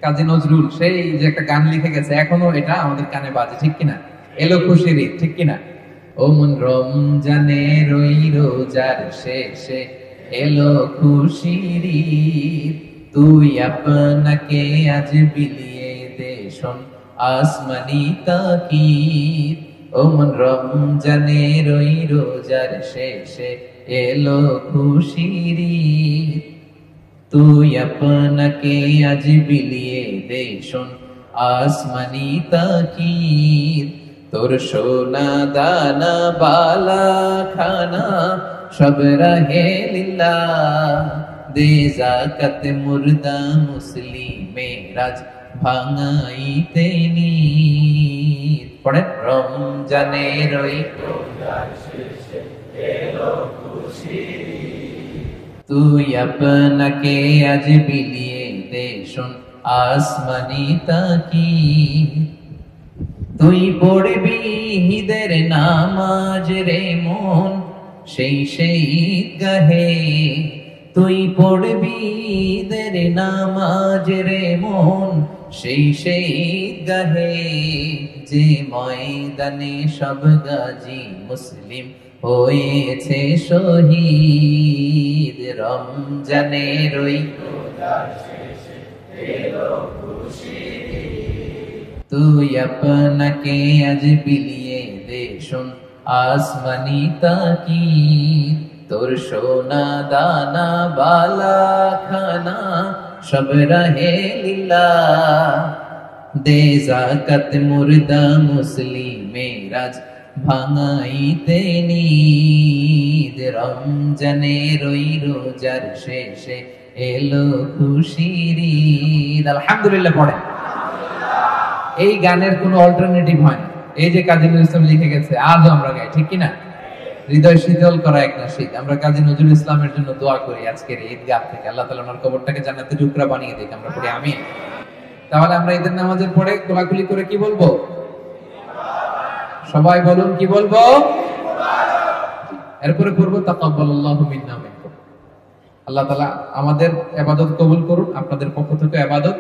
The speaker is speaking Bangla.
কাজী নজরুল সেই যে একটা গান লিখে গেছে, এখনো এটা আমাদের কানে বাজে, ঠিক কিনা? এলো খুশির ঈদ, ঠিক কিনা? ও মন রমজানের ওই রোজার শেষে এলো খুশির ঈদ, তুই আপনাকে আজ বিলিয়ে দে শোন আসমানি তাকিদ। ও মন রমজানের ওই রোজার শেষে এলো খুশির ঈদ, তুই আপনাকে আজ বিলিয়ে দে শোন আসমানি তাকিদ। তোর সোনা দানা বালা খানা সব রাহে লিল্লাহ, দে যাকাত মুর্দা মুসলিমেরাজ ভাঙাইতে নিদ। পড়েন রমজানের ওই তুই আপনাকে আজ বিলিয়ে দে শোন আসমানি তাকিদ। তুই পড়বি ঈদের নামাজ রে মন সেই গাহে, তুই পড়বি ঈদের নামাজ রে মন সেই গাহে। যে ময়দানে সব গাজী মুসলিম হয়েছে শহীদ, রমজানের ওই তুই আপনাকে আজ বিলিয়ে দে শোন আসমানি তাকিদ। তোর সোনা দানা বালা খানা সব রাহে লিল্লাহ, দে যাকাত মুর্দা মুসলিমেরাজ ভাঙাইতে নিদ। রমজানের ওই রোজার শেষে এলো খুশির ঈদ। আলহামদুলিল্লাহ পড়ে। এই গানের কোনো অল্টারনেটিভ হয় না। এই যে কাজী নজরুল ইসলাম লিখে গেছে, আজও আমরা গাই, ঠিক কিনা? হৃদয় শীতল করা এক নাশিদ। আমরা কাজী নজরুল ইসলামের জন্য দোয়া করি আজকের ঈদগাহ থেকে, আল্লাহ তাআলা ওনার কবরটাকে জান্নাতের টুকরা বানিয়ে দিক। আমরা পড়ি আমিন। তাহলে আমরা ঈদের নামাজের পরে কোলাকুলি করে কি বলবো? সবাই বলুন, কি বলবো? এরপরে পড়বো তাকাব্বালাল্লাহু মিন্না ওয়া মিনকুম। আল্লাহ তাআলা আমাদের ইবাদত কবুল করুন, আপনাদের পক্ষ থেকে ইবাদত